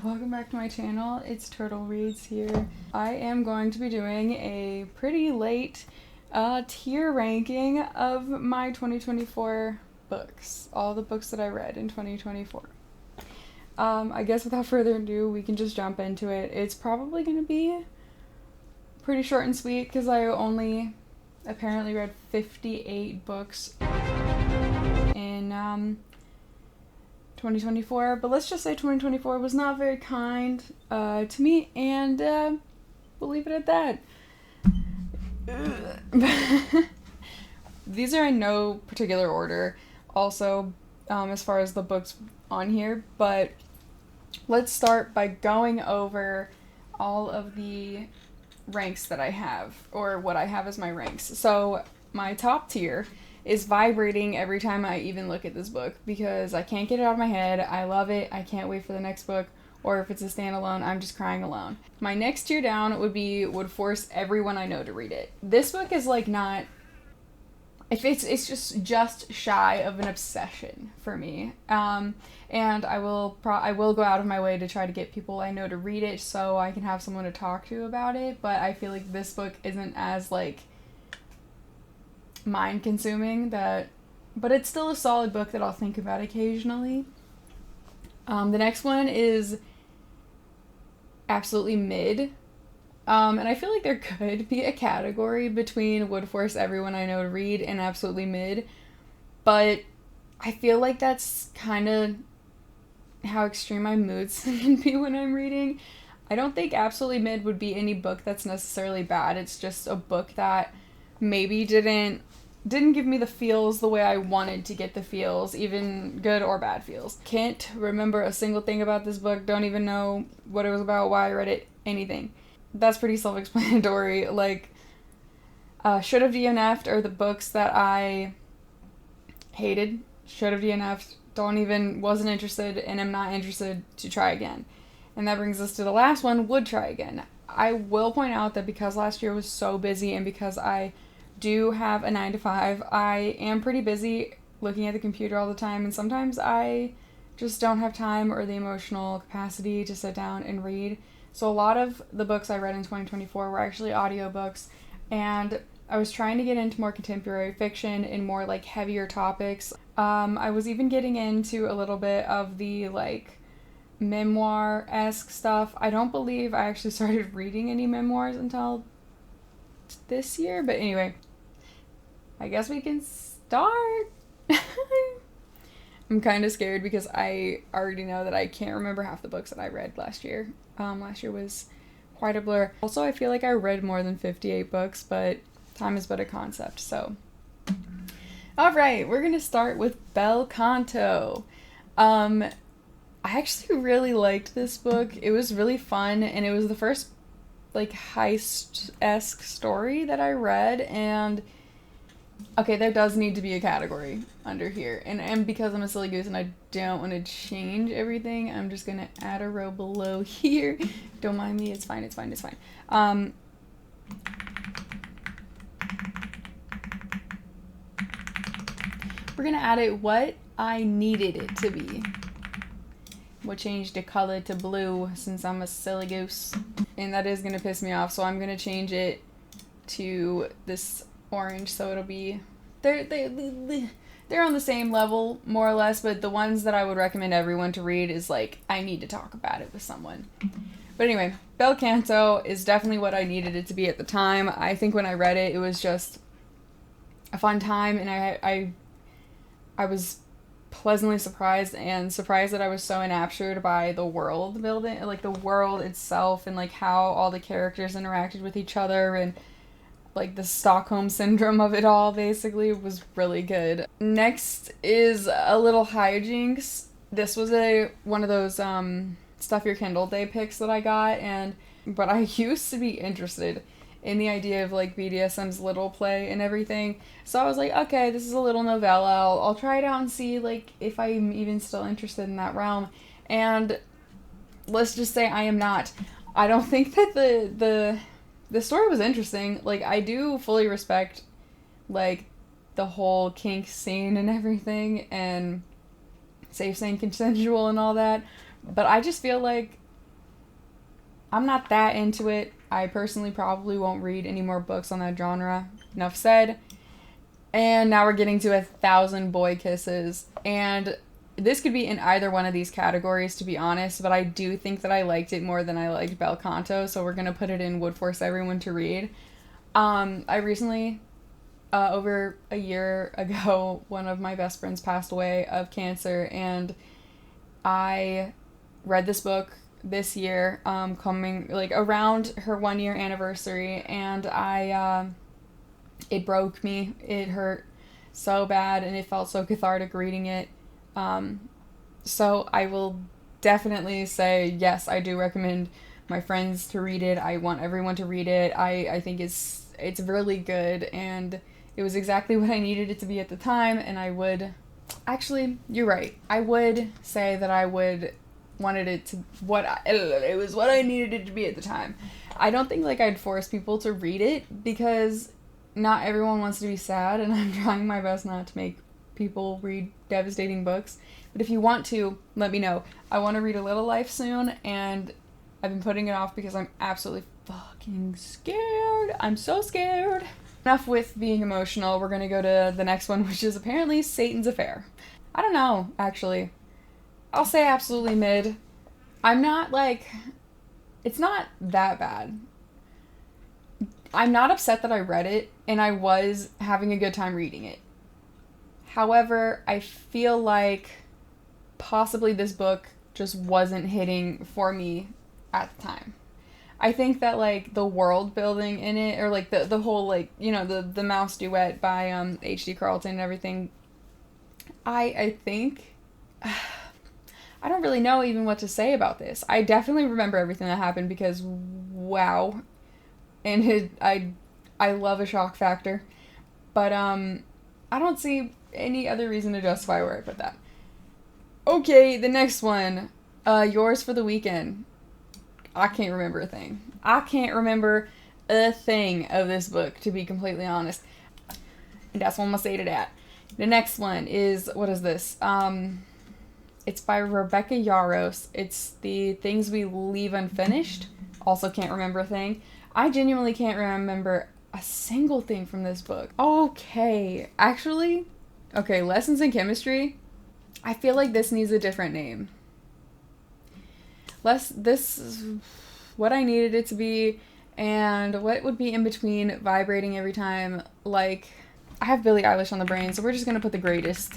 welcome back to my channel. It's Turtle Reads here. I am going to be doing a pretty late tier ranking of my 2024 books. All the books that I read in 2024. I guess without further ado, we can just jump into it. It's probably going to be pretty short and sweet because I only apparently read 58 books in 2024, but let's just say 2024 was not very kind to me, and we'll leave it at that. These are in no particular order, also, as far as the books on here, but let's start by going over all of the ranks that I have, or what I have as my ranks. So my top tier is vibrating every time I even look at this book because I can't get it out of my head. I love it. I can't wait for the next book. Or if it's a standalone, I'm just crying alone. My next tier down would force everyone I know to read it. This book is like not, if it's just shy of an obsession for me. And I will go out of my way to try to get people I know to read it so I can have someone to talk to about it. But I feel like this book isn't as like mind consuming but it's still a solid book that I'll think about occasionally. The next one is absolutely mid, and I feel like there could be a category between would force everyone I know to read and absolutely mid, but I feel like that's kind of how extreme my moods can be when I'm reading. I don't think absolutely mid would be any book that's necessarily bad. It's just a book that maybe didn't give me the feels the way I wanted to get the feels, even good or bad feels. Can't remember a single thing about this book, don't even know what it was about, why I read it, anything. That's pretty self-explanatory. Like, should have DNF'd are the books that I hated, should have DNF'd, wasn't interested, and am not interested to try again. And that brings us to the last one, would try again. I will point out that because last year was so busy and because I do have a 9-to-5, I am pretty busy looking at the computer all the time, and sometimes I just don't have time or the emotional capacity to sit down and read. So a lot of the books I read in 2024 were actually audiobooks, and I was trying to get into more contemporary fiction and more like heavier topics. I was even getting into a little bit of the like memoir-esque stuff. I don't believe I actually started reading any memoirs until this year, but anyway, I guess we can start. I'm kind of scared because I already know that I can't remember half the books that I read last year. Last year was quite a blur. Also, I feel like I read more than 58 books, but time is but a concept, so. Alright, we're gonna start with Bel Canto. I actually really liked this book. It was really fun, and it was the first like heist-esque story that I read, and okay, there does need to be a category under here, and because I'm a silly goose and I don't want to change everything, I'm just gonna add a row below here. Don't mind me, it's fine. We're gonna add it what I needed it to be. We'll change the color to blue since I'm a silly goose. And that is going to piss me off, so I'm going to change it to this orange, so it'll be... They're on the same level, more or less, but the ones that I would recommend everyone to read is, like, I need to talk about it with someone. But anyway, Bel Canto is definitely what I needed it to be at the time. I think when I read it, it was just a fun time, and I was pleasantly surprised that I was so enraptured by the world building, like the world itself, and like how all the characters interacted with each other, and like the Stockholm syndrome of it all basically was really good. Next is A Little Hijinks. This was one of those stuff your Kindle Day picks that I got, but I used to be interested in the idea of like BDSM's little play and everything. So I was like, okay, this is a little novella. I'll try it out and see like if I'm even still interested in that realm. And let's just say I am not. I don't think that the story was interesting. Like, I do fully respect like the whole kink scene and everything, and safe, sane, consensual and all that. But I just feel like I'm not that into it. I personally probably won't read any more books on that genre. Enough said. And now we're getting to 1,000 Boy Kisses. And this could be in either one of these categories, to be honest, but I do think that I liked it more than I liked Bel Canto, so we're going to put it in Would Force Everyone to Read. I recently, over a year ago, one of my best friends passed away of cancer, and I read this book this year, coming, like, around her 1 year anniversary, and it broke me. It hurt so bad, and it felt so cathartic reading it. So I will definitely say, yes, I do recommend my friends to read it. I want everyone to read it. I think it's really good, and it was exactly what I needed it to be at the time, and I would... Actually, you're right. I would say that I would wanted it to... It was what I needed it to be at the time. I don't think, like, I'd force people to read it, because not everyone wants to be sad, and I'm trying my best not to make people read devastating books. But if you want to, let me know. I want to read A Little Life soon, and I've been putting it off because I'm absolutely fucking scared. I'm so scared. Enough with being emotional. We're going to go to the next one, which is apparently Satan's Affair. I don't know, actually. I'll say absolutely mid. I'm not, like... It's not that bad. I'm not upset that I read it, and I was having a good time reading it. However, I feel like possibly this book just wasn't hitting for me at the time. I think that, like, the world building in it, or, like, the whole, like, you know, the Mouse Duet by H.D. Carlton and everything, I think... I don't really know even what to say about this. I definitely remember everything that happened because, wow. And I love a shock factor. But, I don't see any other reason to justify where I put that. Okay, the next one. Yours for the Weekend. I can't remember a thing. I can't remember a thing of this book, to be completely honest. And that's what I'm gonna say to that. The next one is, what is this? It's by Rebecca Yarros. It's The Things We Leave Unfinished. Also can't remember a thing. I genuinely can't remember a single thing from this book. Okay, actually, okay, Lessons in Chemistry. I feel like this needs a different name. This is what I needed it to be, and what would be in between vibrating every time, like, I have Billie Eilish on the brain, so we're just gonna put The Greatest.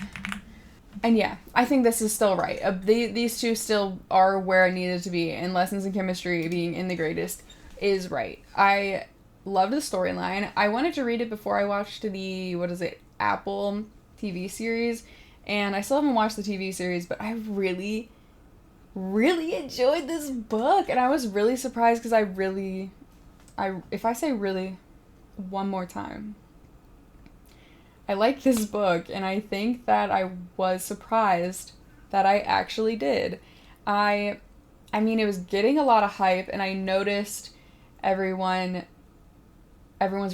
And yeah, I think this is still right. These two still are where I needed to be, and Lessons in Chemistry being in The Greatest is right. I loved the storyline. I wanted to read it before I watched the, Apple TV series, and I still haven't watched the TV series, but I really, really enjoyed this book, and I was really surprised because if I say really one more time, I like this book, and I think that I was surprised that I actually did. I mean, it was getting a lot of hype, and I noticed everyone's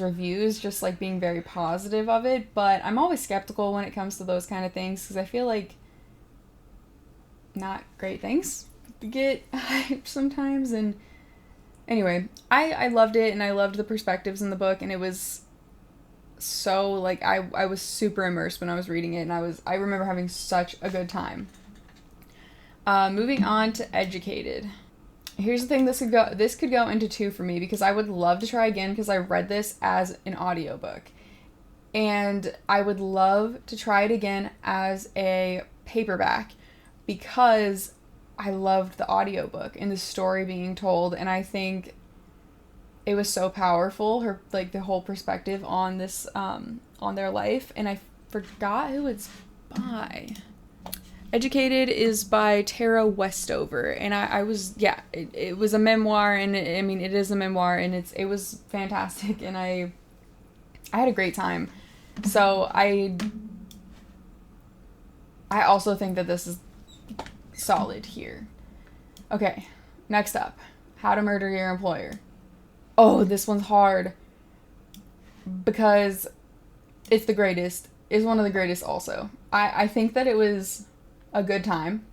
reviews just, like, being very positive of it, but I'm always skeptical when it comes to those kind of things, because I feel like not great things get hype sometimes, and anyway, I loved it, and I loved the perspectives in the book, and it was so, like, I was super immersed when I was reading it, and I remember having such a good time. Moving on to Educated. Here's the thing, this could go into 2 for me, because I would love to try again, because I read this as an audiobook, and I would love to try it again as a paperback, because I loved the audiobook and the story being told, and I think it was so powerful, the whole perspective on this, on their life, and I forgot who it's by. Educated is by Tara Westover, and it was a memoir, and it is a memoir, and it was fantastic, and I had a great time. So I also think that this is solid here. Okay, next up, How to Murder Your Employer. Oh, this one's hard, because it's the greatest. It's one of the greatest also. I think that it was a good time.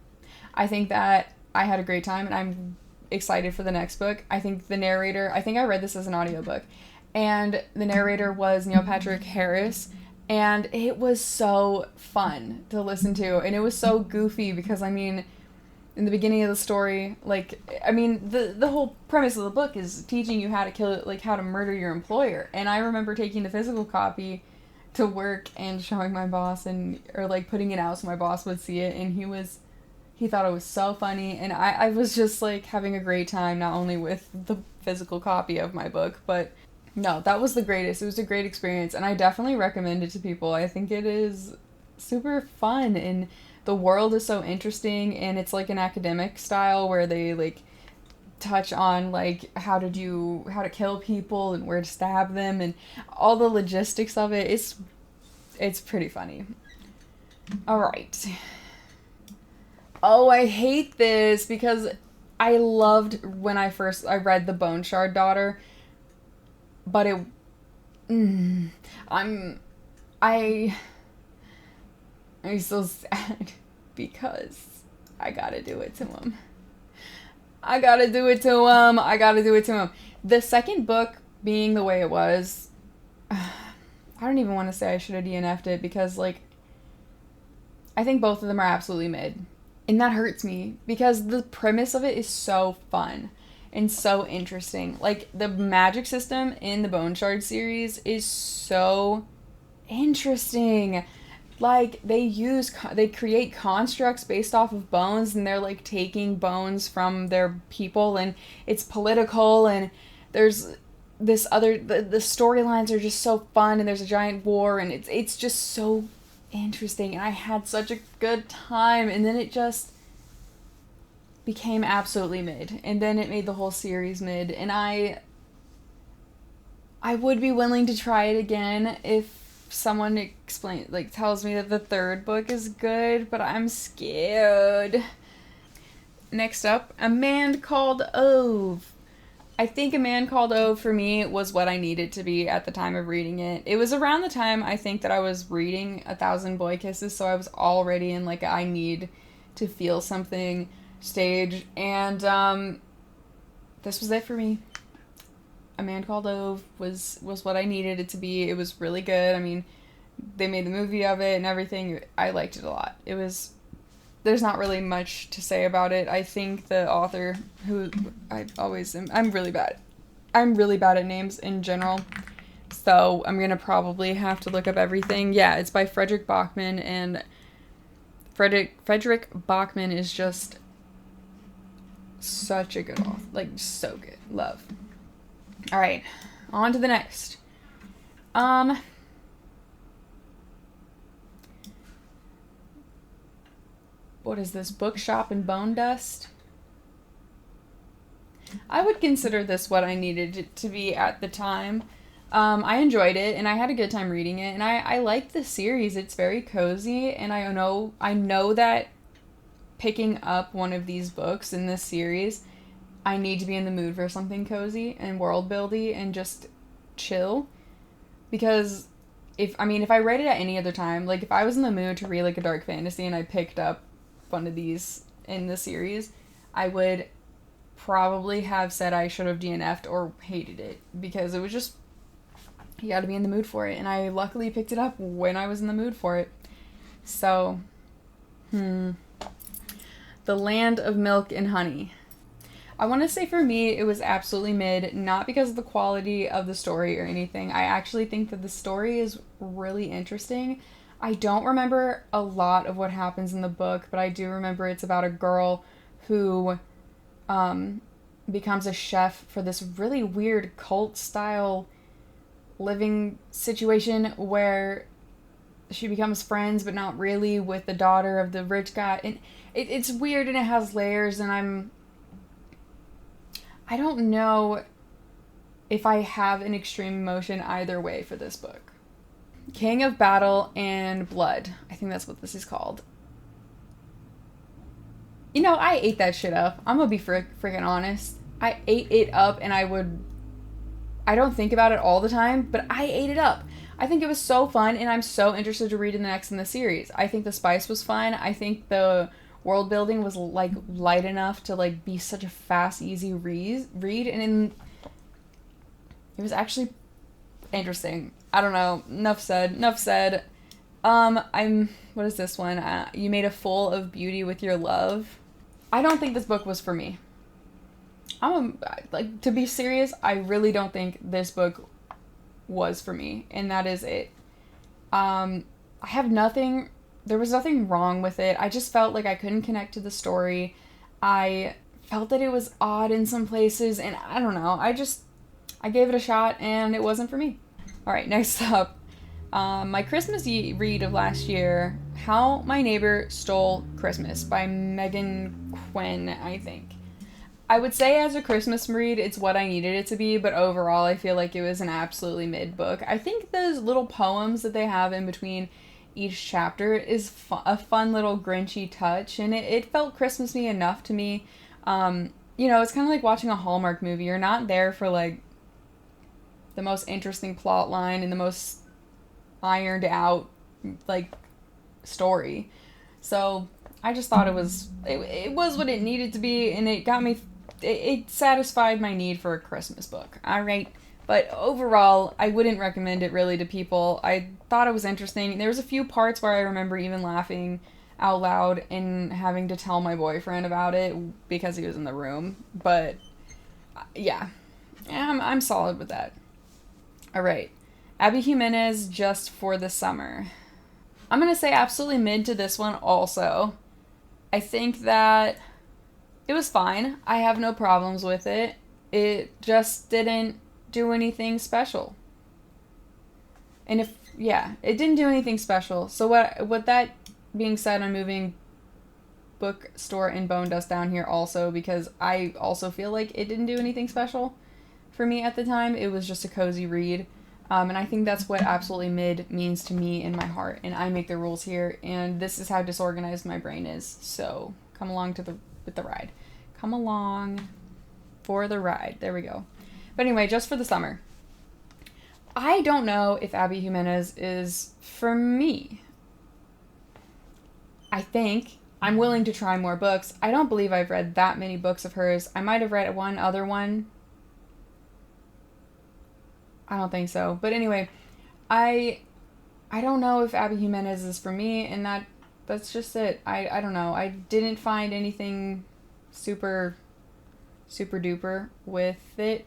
I think that I had a great time, and excited for the next book. I think the narrator, I think I read this as an audiobook, and the narrator was Neil Patrick Harris, and it was so fun to listen to, and it was so goofy because, I mean, in the beginning of the story, like, I mean, the whole premise of the book is teaching you how to kill, like, how to murder your employer. And I remember taking the physical copy to work and showing my boss, and, or, like, putting it out so my boss would see it, and he thought it was so funny, and I was just, like, having a great time, not only with the physical copy of my book, but, no, that was the greatest. It was a great experience, and I definitely recommend it to people. I think it is super fun, and the world is so interesting, and it's like an academic style where they like touch on like how to kill people and where to stab them and all the logistics of it. It's pretty funny. All right. Oh, I hate this because I loved when I read The Bone Shard Daughter, but I'm so sad because I gotta do it to him. I gotta do it to him. The second book being the way it was, I don't even want to say I should have DNF'd it because, like, I think both of them are absolutely mid. And that hurts me because the premise of it is so fun and so interesting. Like, the magic system in the Bone Shard series is so interesting. Like, they create constructs based off of bones, and they're, like, taking bones from their people, and it's political, and there's this other, the storylines are just so fun, and there's a giant war, and it's just so interesting, and I had such a good time, and then it just became absolutely mid, and then it made the whole series mid, and I would be willing to try it again if someone tells me that the third book is good, but I'm scared. Next up, A Man Called Ove. I think A Man Called Ove for me was what I needed to be at the time of reading it. It was around the time I think that I was reading 1,000 Boy Kisses, so I was already in like I need to feel something stage, and this was it for me. A Man Called Ove was what I needed it to be. It was really good. I mean, they made the movie of it and everything. I liked it a lot. There's not really much to say about it. I think the author, who I always am, I'm really bad at names in general, so I'm gonna probably have to look up everything. Yeah, it's by Frederick Bachman, and Frederick Bachman is just such a good author. Like, so good. Love. All right, on to the next. What is this? Bookshop and Bone Dust? I would consider this what I needed it to be at the time. I enjoyed it, and I had a good time reading it, and I liked the series. It's very cozy, and I know that picking up one of these books in this series, I need to be in the mood for something cozy and world-buildy and just chill. Because if I read it at any other time, like if I was in the mood to read like a dark fantasy and I picked up one of these in the series, I would probably have said I should have DNF'd or hated it. Because it was just, you gotta be in the mood for it. And I luckily picked it up when I was in the mood for it. So, The Land of Milk and Honey. I want to say for me, it was absolutely mid, not because of the quality of the story or anything. I actually think that the story is really interesting. I don't remember a lot of what happens in the book, but I do remember it's about a girl who becomes a chef for this really weird cult-style living situation where she becomes friends, but not really, with the daughter of the rich guy. And it's weird, and it has layers, and I don't know if I have an extreme emotion either way for this book. King of Battle and Blood. I think that's what this is called. You know, I ate that shit up. I'm gonna be freaking honest. I ate it up, and I don't think about it all the time, but I ate it up. I think it was so fun, and I'm so interested to read the next in the series. I think the spice was fun. I think the world building was like light enough to like be such a fast, easy read, and it was actually interesting. I don't know. Enough said. Enough said. What is this one? You made a fool of beauty with your love. I don't think this book was for me. To be serious, I really don't think this book was for me, and that is it. There was nothing wrong with it. I just felt like I couldn't connect to the story. I felt that it was odd in some places, and I don't know. I gave it a shot, and it wasn't for me. All right, next up. My Christmas read of last year, How My Neighbor Stole Christmas by Megan Quinn, I think. I would say as a Christmas read, it's what I needed it to be, but overall I feel like it was an absolutely mid book. I think those little poems that they have in between each chapter is a fun little Grinchy touch, and it felt Christmassy enough to me. It's kind of like watching a Hallmark movie. You're not there for like the most interesting plot line and the most ironed out like story. So I just thought it was what it needed to be, and it satisfied my need for a Christmas book. All right. But overall, I wouldn't recommend it really to people. I thought it was interesting. There was a few parts where I remember even laughing out loud and having to tell my boyfriend about it because he was in the room. But yeah, I'm solid with that. All right. Abby Jimenez, Just for the Summer. I'm going to say absolutely mid to this one also. I think that it was fine. I have no problems with it. It just didn't do anything special. And it didn't do anything special. So what that being said, I'm moving Bookstore and Bone Dust down here also because I also feel like it didn't do anything special for me at the time. It was just a cozy read. And I think that's what absolutely mid means to me in my heart. And I make the rules here. And this is how disorganized my brain is. So come along with the ride. Come along for the ride. There we go. But anyway, Just for the Summer. I don't know if Abby Jimenez is for me. I think I'm willing to try more books. I don't believe I've read that many books of hers. I might have read one other one. I don't think so. But anyway, I don't know if Abby Jimenez is for me, and that's just it. I don't know. I didn't find anything super duper with it,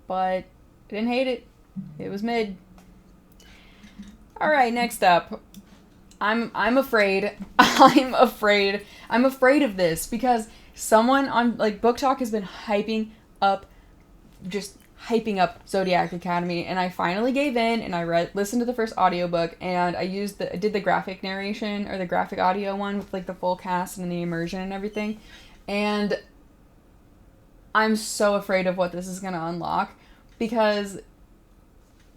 but I didn't hate it. It was mid. All right, next up. I'm afraid of this because someone on like Book Talk has been hyping up Zodiac Academy, and I finally gave in and I listened to the first audiobook, and I did the graphic narration or the graphic audio one with like the full cast and the immersion and everything. And I'm so afraid of what this is going to unlock because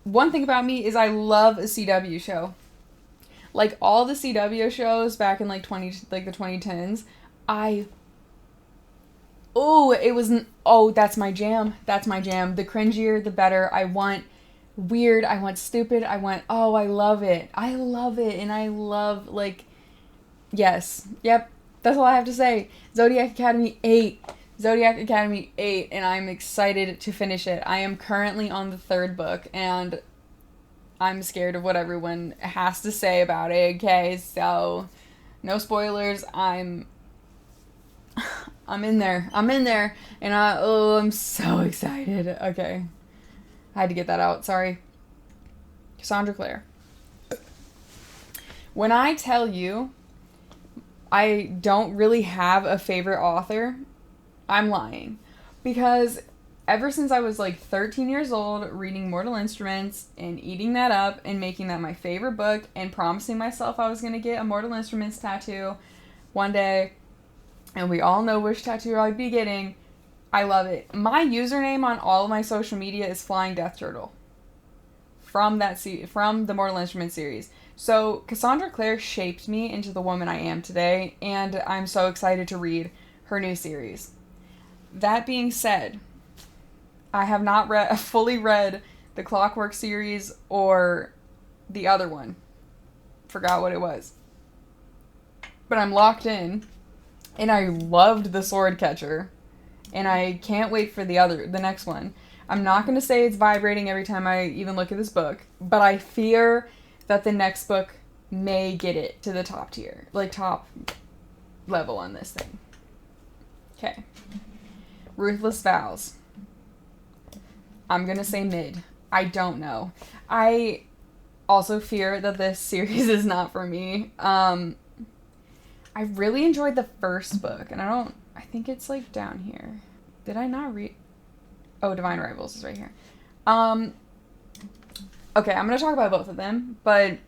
one thing about me is I love a CW show. Like all the CW shows back in the 2010s, that's my jam. That's my jam. The cringier, the better. I want weird. I want stupid. I love it. I love it. And I love, yes. Yep. That's all I have to say. Zodiac Academy 8. And I'm excited to finish it. I am currently on the 3rd book, and I'm scared of what everyone has to say about it, okay? So, no spoilers. I'm in there, and I'm so excited. Okay. I had to get that out, sorry. Cassandra Clare. When I tell you I don't really have a favorite author, I'm lying. Because ever since I was 13 years old, reading Mortal Instruments and eating that up and making that my favorite book and promising myself I was going to get a Mortal Instruments tattoo one day, and we all know which tattoo I'd be getting, I love it. My username on all of my social media is Flying Death Turtle from the Mortal Instruments series. So Cassandra Clare shaped me into the woman I am today, and I'm so excited to read her new series. That being said, I have not fully read the Clockwork series or the other one. Forgot what it was. But I'm locked in. And I loved The Sword Catcher. And I can't wait for the next one. I'm not going to say it's vibrating every time I even look at this book, but I fear that the next book may get it to the top tier, like top level on this thing. Okay. Ruthless Vows. I'm going to say mid. I don't know. I also fear that this series is not for me. I really enjoyed the first book, and I think it's like down here. Did I not read? Oh, Divine Rivals is right here. Okay, I'm going to talk about both of them, but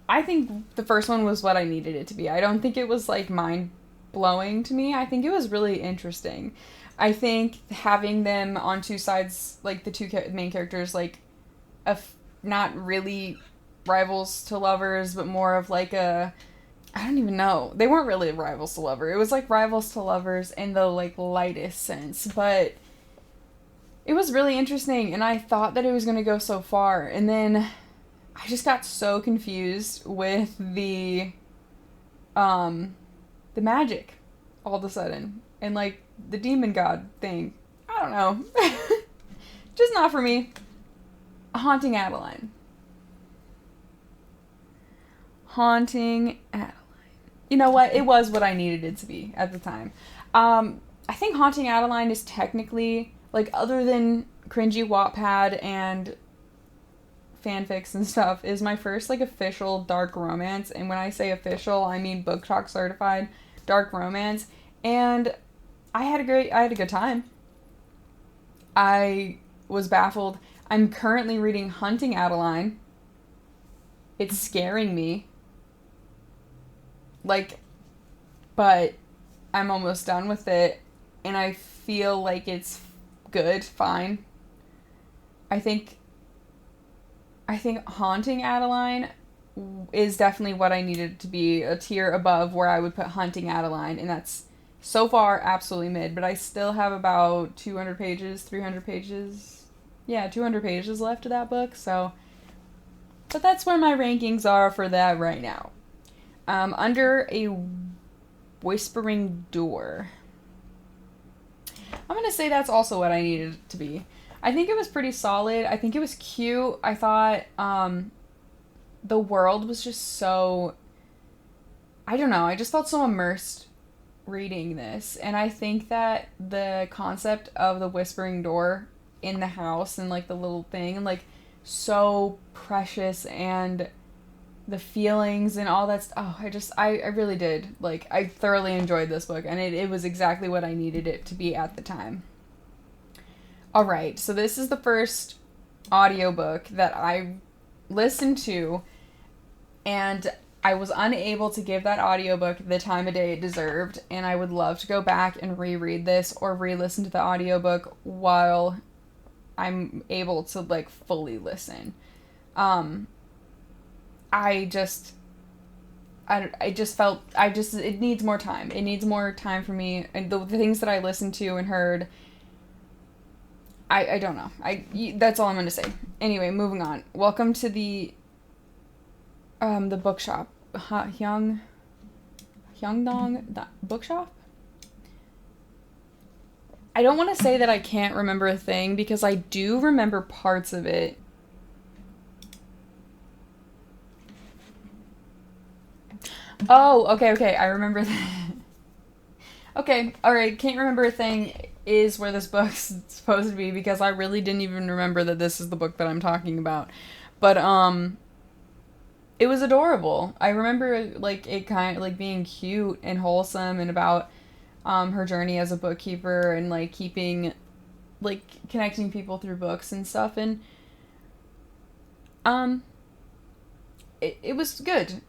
I think the first one was what I needed it to be. I don't think it was like mind-blowing to me. I think it was really interesting. I think having them on two sides, like the two main characters, like not really rivals to lovers, but more of like I don't even know. They weren't really rivals to lover. It was like rivals to lovers in the like lightest sense, but it was really interesting, and I thought that it was going to go so far, and then I just got so confused with the magic all of a sudden, and like the demon god thing. I don't know. Just not for me. Haunting Adeline. Haunting Adeline. You know what? It was what I needed it to be at the time. I think Haunting Adeline is technically, like, other than cringy Wattpad and fanfics and stuff, is my first, like, official dark romance. And when I say official, I mean Book Talk certified dark romance. And I had a good time. I was baffled. I'm currently reading Hunting Adeline. It's scaring me. Like, but I'm almost done with it, and I feel like it's good, fine. I think Haunting Adeline is definitely what I needed to be, a tier above where I would put Hunting Adeline, and that's so far absolutely mid, but I still have about 200 pages, 300 pages, 200 pages left of that book, so, but that's where my rankings are for that right now. Under a Whispering Door. I'm going to say that's also what I needed it to be. I think it was pretty solid. I think it was cute. I thought the world was just so... I don't know. I just felt so immersed reading this. And I think that the concept of the Whispering Door in the house and, like, the little thing, like, so precious, and the feelings and all that stuff. Oh, I really did. Like, I thoroughly enjoyed this book, and it was exactly what I needed it to be at the time. Alright, so this is the first audiobook that I listened to, and I was unable to give that audiobook the time of day it deserved, and I would love to go back and reread this or re-listen to the audiobook while I'm able to, like, fully listen. It needs more time. It needs more time for me. And the things that I listened to and heard, I don't know. That's all I'm going to say. Anyway, moving on. Welcome to the bookshop. Hyungdong bookshop? I don't want to say that I can't remember a thing, because I do remember parts of it. Oh, okay, I remember that. Okay, alright, can't remember a thing is where this book's supposed to be, because I really didn't even remember that this is the book that I'm talking about. But, it was adorable. I remember, like, it kind of, like, being cute and wholesome, and about, her journey as a bookkeeper, and, like, keeping, like, connecting people through books and stuff, and, it was good.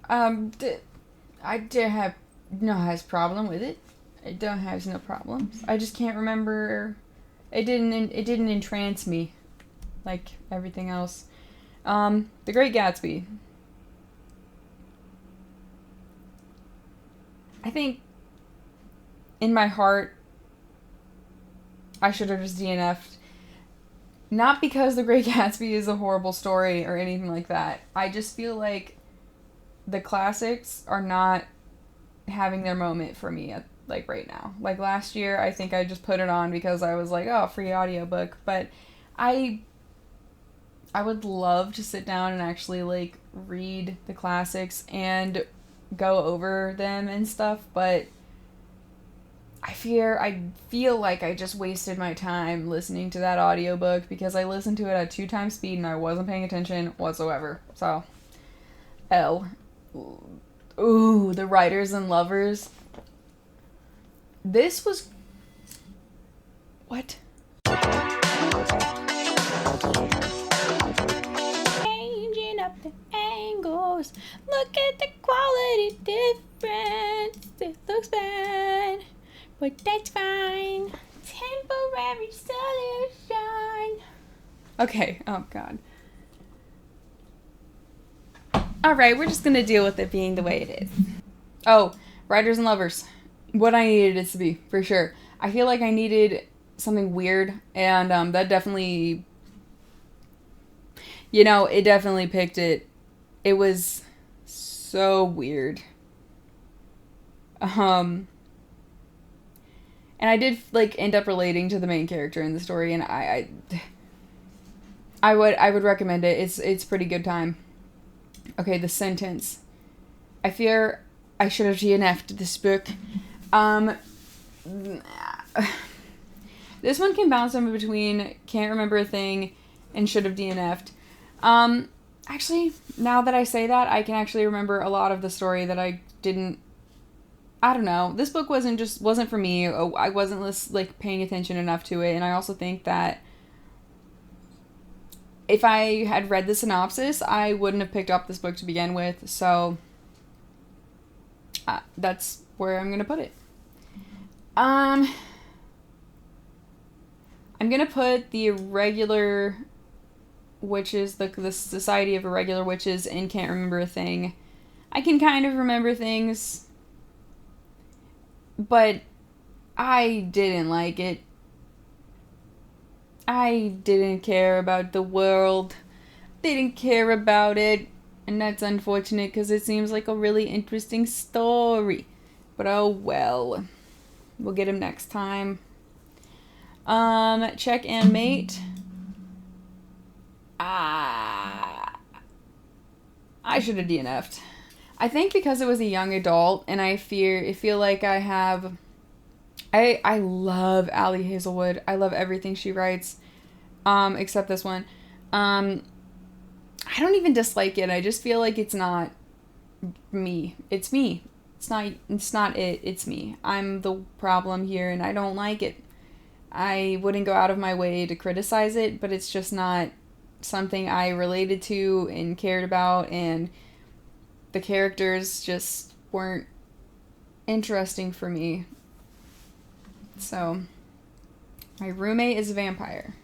I don't have no problem with it. I don't have no problems. I just can't remember. It didn't entrance me like everything else. The Great Gatsby. I think in my heart I should have just DNF'd. Not because The Great Gatsby is a horrible story or anything like that. I just feel like the classics are not having their moment for me at, like, right now. Like, last year, I think I just put it on because I was like, oh, free audiobook. But I would love to sit down and actually, like, read the classics and go over them and stuff, but I feel like I just wasted my time listening to that audiobook because I listened to it at 2 times speed and I wasn't paying attention whatsoever. So, L. Ooh, The Writers and Lovers. This was... What? Changing up the angles. Look at the quality difference. It looks bad, but that's fine. Temporary solution. Okay, oh god. Alright, we're just gonna deal with it being the way it is. Oh, Writers and Lovers. What I needed it to be, for sure. I feel like I needed something weird, and that definitely... You know, it definitely picked it. It was so weird. And I did, like, end up relating to the main character in the story, and I would recommend it. It's pretty good time. Okay, The Sentence. I fear I should have DNF'd this book. This one can bounce in between Can't Remember a Thing and Should Have DNF'd. Actually, now that I say that, I can actually remember a lot of the story that I didn't... I don't know. This book wasn't for me. I wasn't, like, paying attention enough to it, and I also think that if I had read the synopsis, I wouldn't have picked up this book to begin with, so that's where I'm gonna put it. I'm gonna put the Irregular Witches, the Society of Irregular Witches, and Can't Remember a Thing. I can kind of remember things, but I didn't like it. I didn't care about the world. Didn't care about it. And that's unfortunate because it seems like a really interesting story. But oh well. We'll get him next time. Check and Mate. I should have DNF'd. I think because it was a young adult, and I feel like I have... I love Allie Hazelwood. I love everything she writes, except this one. I don't even dislike it. I just feel like it's not me. It's me. It's not it. It's me. I'm the problem here, and I don't like it. I wouldn't go out of my way to criticize it, but it's just not something I related to and cared about, and the characters just weren't interesting for me. So, my roommate is a vampire.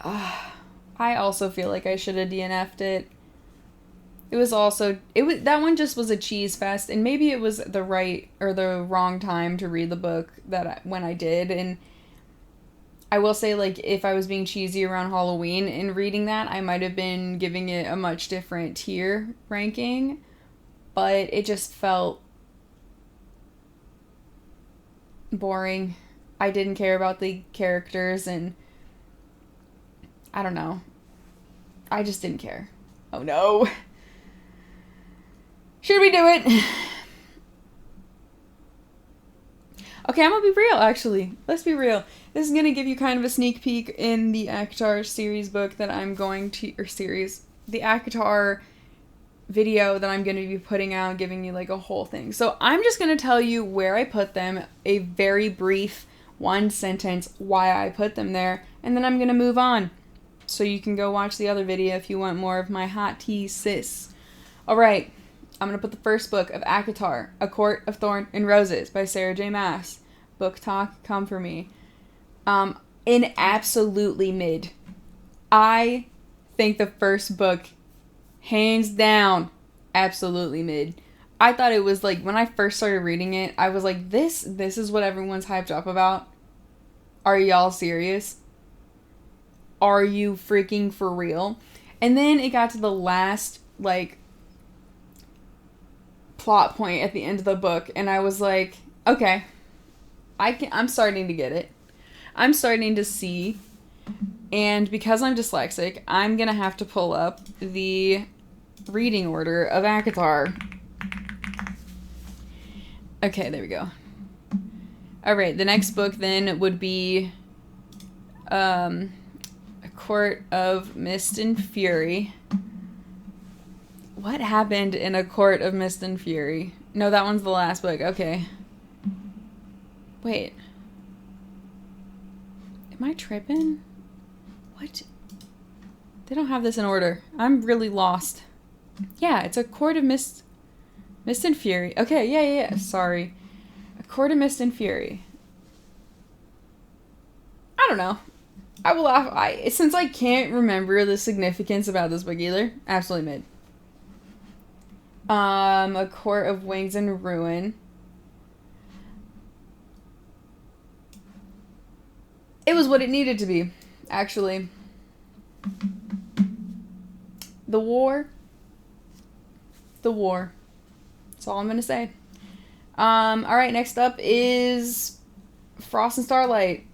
I also feel like I should have DNF'd it. That one just was a cheese fest, and maybe it was the right or the wrong time to read the book when I did, and I will say, like, if I was being cheesy around Halloween and reading that, I might have been giving it a much different tier ranking, but it just felt boring. I didn't care about the characters, and I don't know. I just didn't care. Oh no. Should we do it? Okay, I'm gonna be real, actually. Let's be real. This is gonna give you kind of a sneak peek in the ACOTAR series book that I'm going to... the ACOTAR video that I'm going to be putting out, giving you, like, a whole thing. So I'm just going to tell you where I put them, a very brief one sentence why I put them there, and then I'm going to move on. So you can go watch the other video if you want more of my hot tea, sis. Alright, I'm going to put the first book of ACOTAR, A Court of Thorn and Roses by Sarah J. Maas. Book talk, come for me. In absolutely mid. I think the first book, hands down, absolutely mid. I thought it was, like, when I first started reading it, I was like, this is what everyone's hyped up about? Are y'all serious? Are you freaking for real? And then it got to the last, like, plot point at the end of the book, and I was like, okay, I'm starting to get it. I'm starting to see, and because I'm dyslexic, I'm gonna have to pull up the reading order of ACOTAR. Okay, there we go. Alright, the next book then would be A Court of Mist and Fury. What happened in A Court of Mist and Fury? No, that one's the last book. Okay. Wait. Am I tripping? What? They don't have this in order. I'm really lost. Yeah, it's A Court of Mist and Fury. Okay, yeah. Sorry. A Court of Mist and Fury. I don't know. I will laugh. Since I can't remember the significance about this book either, absolutely mid. A Court of Wings and Ruin. It was what it needed to be, actually. The war. That's all I'm gonna say. Alright, next up is Frost and Starlight.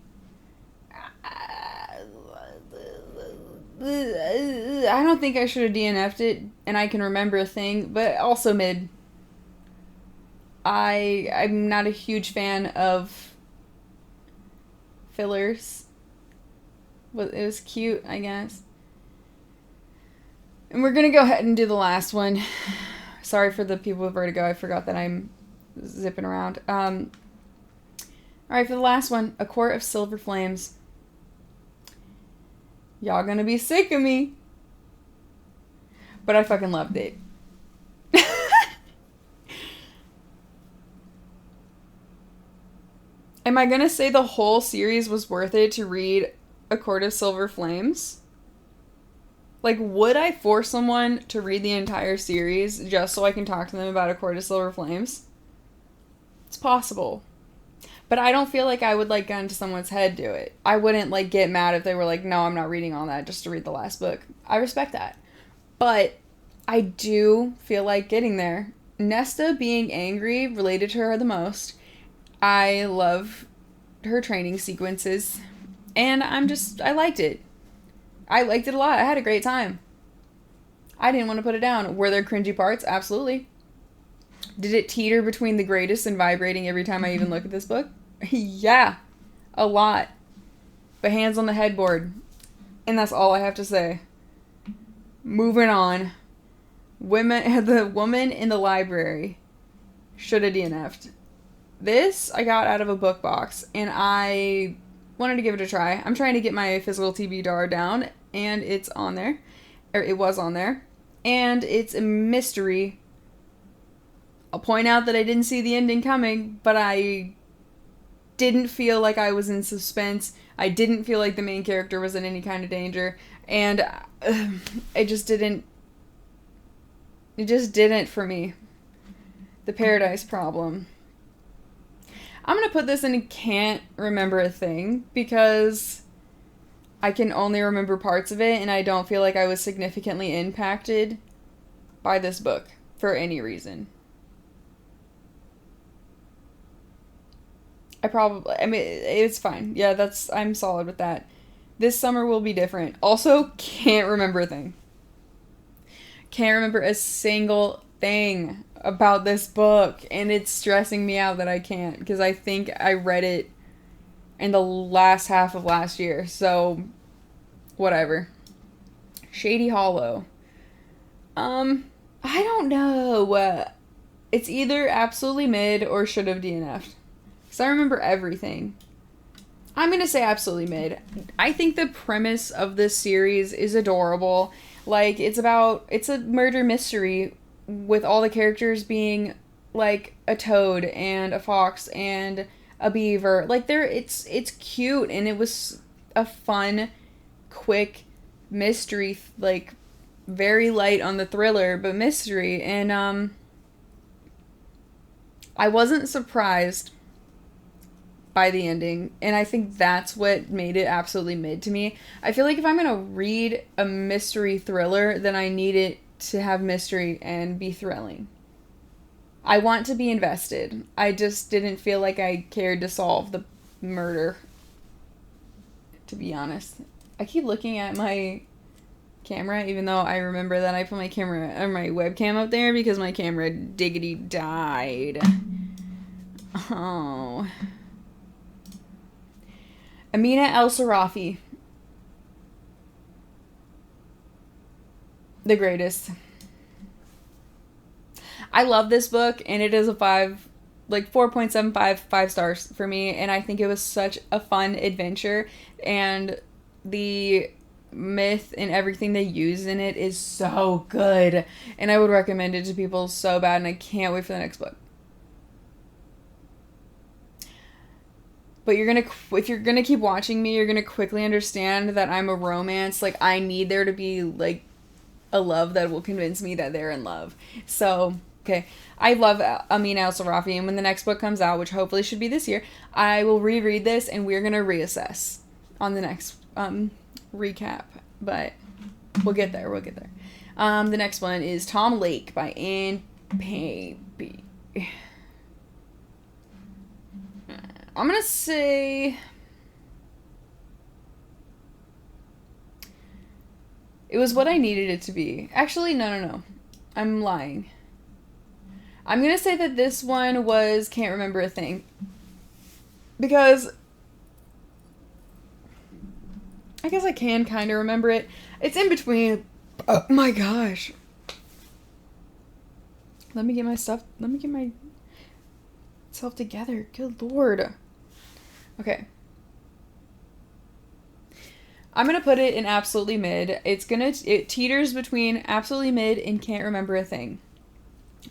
I don't think I should have DNF'd it, and I can remember a thing, but also mid. I'm not a huge fan of fillers. It was cute, I guess. And we're gonna go ahead and do the last one. Sorry for the people with vertigo. I forgot that I'm zipping around. Alright, for the last one, A Court of Silver Flames. Y'all gonna be sick of me. But I fucking loved it. Am I gonna say the whole series was worth it to read A Court of Silver Flames? Like, would I force someone to read the entire series just so I can talk to them about A Court of Silver Flames? It's possible. But I don't feel like I would, like, get into someone's head do it. I wouldn't, like, get mad if they were like, no, I'm not reading all that just to read the last book. I respect that. But I do feel like getting there. Nesta being angry related to her the most. I love her training sequences. And I liked it. I liked it a lot. I had a great time. I didn't want to put it down. Were there cringy parts? Absolutely. Did it teeter between the greatest and vibrating every time I even look at this book? Yeah. A lot. But hands on the headboard. And that's all I have to say. Moving on. The woman in the library should have DNF'd. This I got out of a book box, and I wanted to give it a try. I'm trying to get my physical TBR down, and it's on there. Or it was on there. And it's a mystery. I'll point out that I didn't see the ending coming, but I didn't feel like I was in suspense. I didn't feel like the main character was in any kind of danger. And it just didn't for me. The Paradise Problem. I'm going to put this in can't remember a thing because I can only remember parts of it and I don't feel like I was significantly impacted by this book for any reason. It's fine. Yeah, I'm solid with that. This summer will be different. Also, can't remember a thing. Can't remember a single thing about this book, and it's stressing me out that I can't, because I think I read it in the last half of last year, so whatever. Shady Hollow. I don't know. It's either absolutely mid or should have DNF'd. Because I remember everything. I'm going to say absolutely mid. I think the premise of this series is adorable. Like, it's a murder mystery with all the characters being, like, a toad and a fox and a beaver. Like, it's cute, and it was a fun, quick mystery, like, very light on the thriller, but mystery. And, I wasn't surprised by the ending, and I think that's what made it absolutely mid to me. I feel like if I'm gonna read a mystery thriller, then I need it to have mystery and be thrilling. I want to be invested. I just didn't feel like I cared to solve the murder, to be honest. I keep looking at my camera, even though I remember that I put my camera or my webcam up there because my camera diggity died. Oh. Amina El-Sarafi. The greatest. I love this book, and it is a 4.75 5 stars for me, and I think it was such a fun adventure, and the myth and everything they use in it is so good, and I would recommend it to people so bad, and I can't wait for the next book. But if you're gonna keep watching me, you're gonna quickly understand that I'm a romance. Like, I need there to be, like, a love that will convince me that they're in love. So, okay. I love Amina El-Sarafi, and when the next book comes out, which hopefully should be this year, I will reread this, and we're gonna reassess on the next recap. But we'll get there. The next one is Tom Lake by Anne Pape. I'm gonna say it was what I needed it to be. Actually, no. I'm lying. I'm gonna say that this one was Can't Remember a Thing. Because I guess I can kind of remember it. It's in between. Oh my gosh. Let me get myself together. Good Lord. Okay. I'm gonna put it in absolutely mid. It teeters between absolutely mid and Can't Remember a Thing.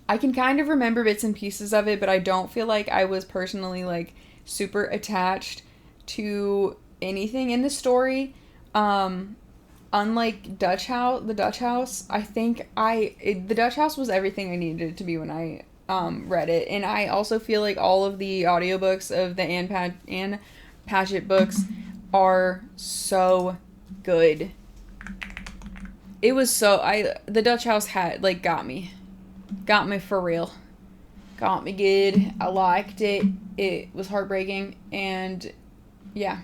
I can kind of remember bits and pieces of it, but I don't feel like I was personally, like, super attached to anything in the story. Unlike the Dutch House, I think the Dutch House was everything I needed it to be when I read it, and I also feel like all of the audiobooks of the Anne Patchett books are so good. It was the Dutch House got me for real, got me good. I liked it. It was heartbreaking, and yeah,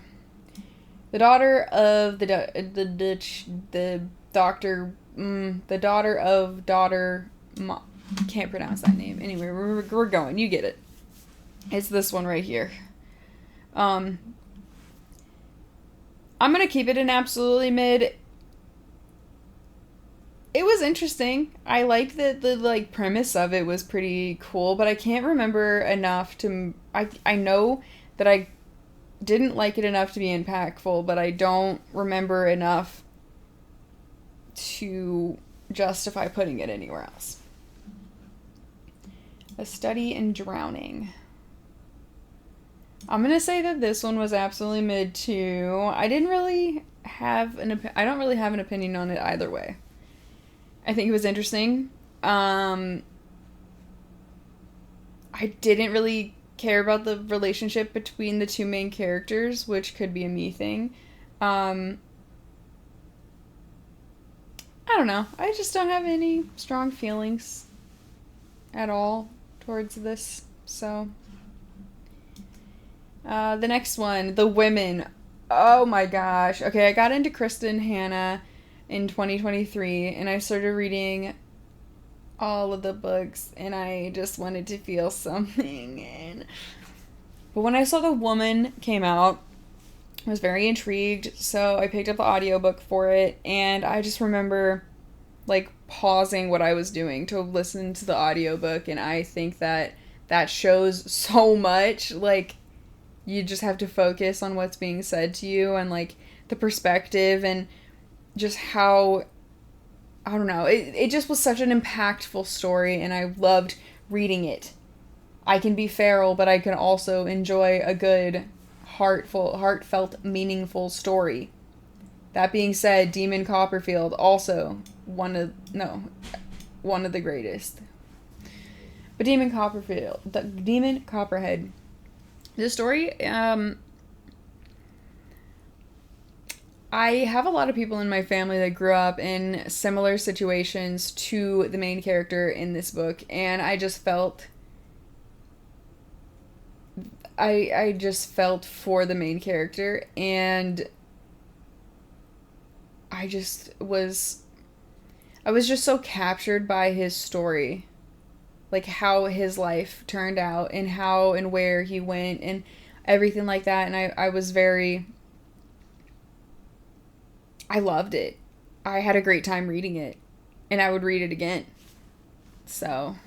the daughter of the daughter of daughter. Can't pronounce that name. Anyway, we're going. You get it. It's this one right here. I'm gonna keep it in absolutely mid. It was interesting. I liked that the premise of it was pretty cool, but I can't remember enough to. I know that I didn't like it enough to be impactful, but I don't remember enough to justify putting it anywhere else. A Study in Drowning. I'm gonna say that this one was absolutely mid too. I don't really have an opinion on it either way. I think it was interesting. I didn't really care about the relationship between the two main characters, which could be a me thing. I don't know. I just don't have any strong feelings at all towards this. So, the next one, The Women. Oh my gosh. Okay, I got into Kristen Hanna in 2023, and I started reading all of the books, and I just wanted to feel something. But when I saw The Woman came out, I was very intrigued, so I picked up the audiobook for it, and I just remember, pausing what I was doing to listen to the audiobook, and I think that shows so much. You just have to focus on what's being said to you, and, the perspective, and just how, I don't know, it just was such an impactful story, and I loved reading it. I can be feral, but I can also enjoy a good, heartfelt, meaningful story. That being said, Demon Copperfield, also one of the greatest. But Demon Copperhead, the story, I have a lot of people in my family that grew up in similar situations to the main character in this book, and I just felt I just felt for the main character, and I just was I was just so captured by his story, like how his life turned out and how and where he went and everything like that. And I was very, I loved it. I had a great time reading it, and I would read it again. So,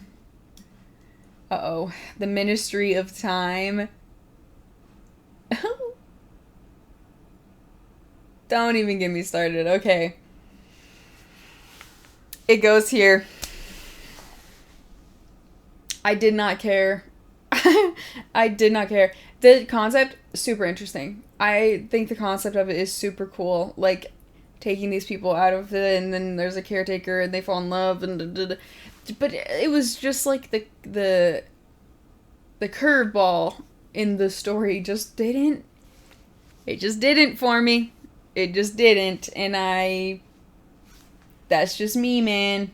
the Ministry of Time. Don't even get me started. Okay. It goes here. I did not care. I did not care. The concept, super interesting. I think the concept of it is super cool. Like, taking these people out of it, and then there's a caretaker, and they fall in love, and but it was just like the curveball in the story just didn't. It just didn't for me. It just didn't, and that's just me, man.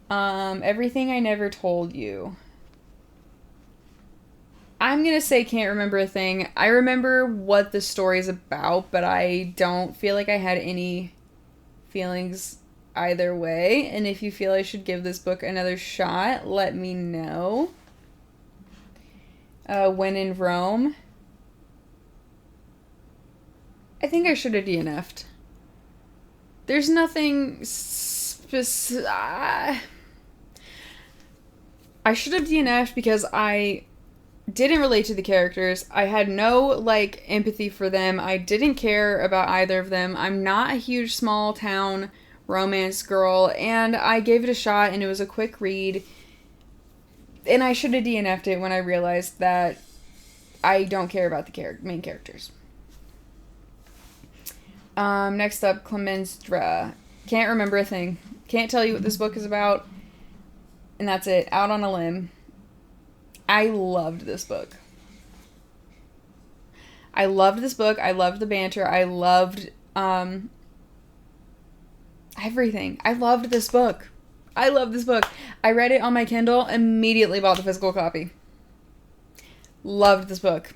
Everything I Never Told You. I'm gonna say can't remember a thing. I remember what the story's about, but I don't feel like I had any feelings either way. And if you feel I should give this book another shot, let me know. When in Rome. I think I should have DNF'd. There's nothing I should have DNF'd because I didn't relate to the characters. I had no, like, empathy for them. I didn't care about either of them. I'm not a huge small town romance girl, and I gave it a shot, and it was a quick read. And I should have DNF'd it when I realized that I don't care about the main characters. Next up, Clemenstra. Can't remember a thing. Can't tell you what this book is about. And that's it. Out on a limb. I loved this book. I loved this book. I loved the banter. I loved everything. I loved this book. I love this book. I read it on my Kindle, immediately bought the physical copy. Loved this book.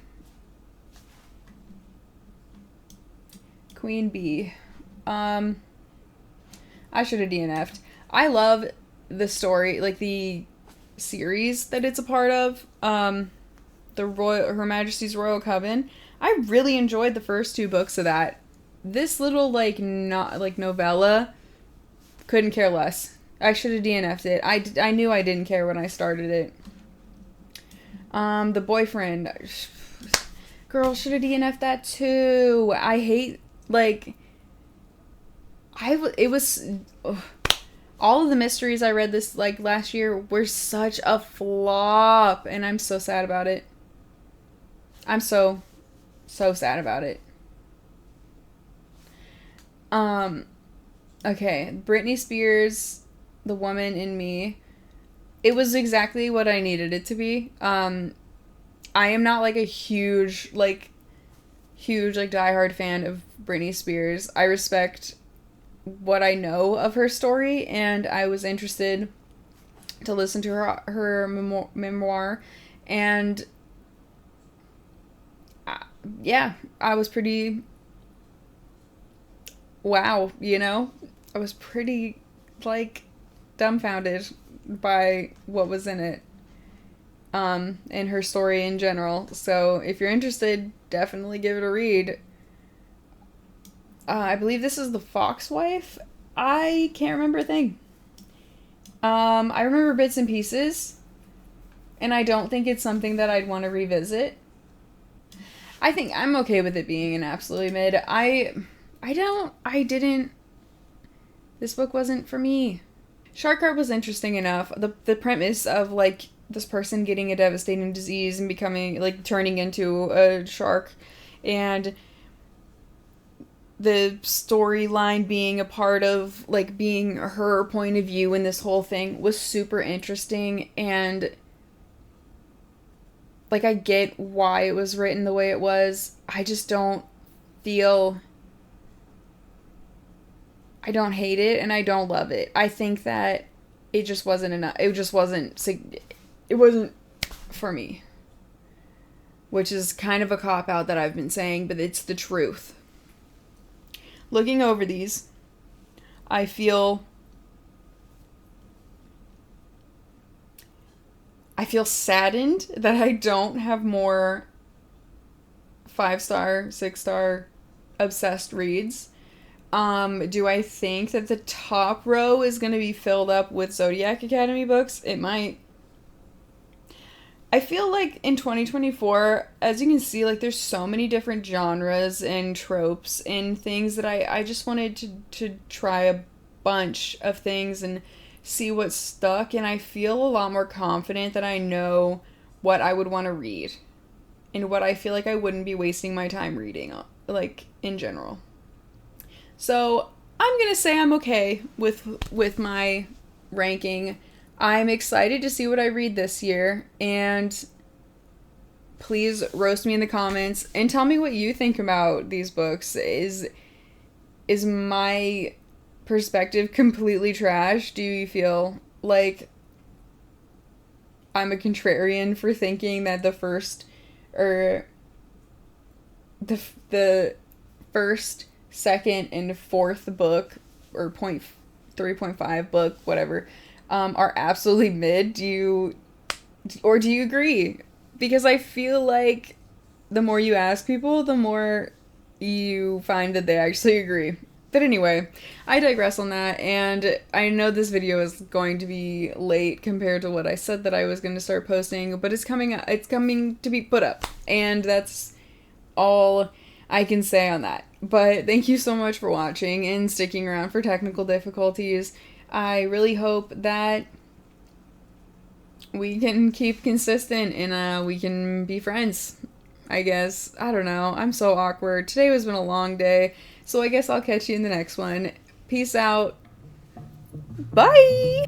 Queen Bee. I should have DNF'd. I love the story, like the series that it's a part of. Her Majesty's Royal Coven. I really enjoyed the first 2 books of that. This little novella, couldn't care less. I should have DNF'd it. I knew I didn't care when I started it. The Boyfriend. Girl, should have DNF'd that too. I hate, all of the mysteries I read this, last year were such a flop, and I'm so sad about it. I'm so sad about it. Okay, Britney Spears, The Woman in Me. It was exactly what I needed it to be. I am not, a huge, diehard fan of Britney Spears. I respect what I know of her story, and I was interested to listen to her memoir, and I was pretty wow, I was pretty dumbfounded by what was in it, and her story in general. So if you're interested, definitely give it a read. I believe this is The Foxwife. I can't remember a thing. I remember bits and pieces, and I don't think it's something that I'd want to revisit. I think I'm okay with it being an absolutely mid. This book wasn't for me. Shark Art was interesting enough. The premise of, this person getting a devastating disease and becoming, turning into a shark, and the storyline being a part of, being her point of view in this whole thing was super interesting, and, I get why it was written the way it was. I just don't feel... I don't hate it, and I don't love it. I think that it just wasn't enough. It wasn't for me. which is kind of a cop-out that I've been saying, but it's the truth. Looking over these, I feel saddened that I don't have more 5-star, 6-star obsessed reads. Do I think that the top row is going to be filled up with Zodiac Academy books? It might. I feel like in 2024, as you can see, like there's so many different genres and tropes and things that I just wanted to try a bunch of things and see what stuck, and I feel a lot more confident that I know what I would want to read and what I feel like I wouldn't be wasting my time reading, like in general. So I'm gonna say I'm okay with my ranking. I'm excited to see what I read this year, and please roast me in the comments and tell me what you think about these books. Is my perspective completely trash? Do you feel like I'm a contrarian for thinking that the first first, second, and fourth book, or 3.5 book, whatever, are absolutely mid? Do you agree? Because I feel like the more you ask people, the more you find that they actually agree. But anyway, I digress on that, and I know this video is going to be late compared to what I said that I was going to start posting, but it's coming to be put up, and that's all I can say on that. But thank you so much for watching and sticking around for technical difficulties. I really hope that we can keep consistent and we can be friends, I guess. I don't know. I'm so awkward. Today has been a long day, so I guess I'll catch you in the next one. Peace out. Bye!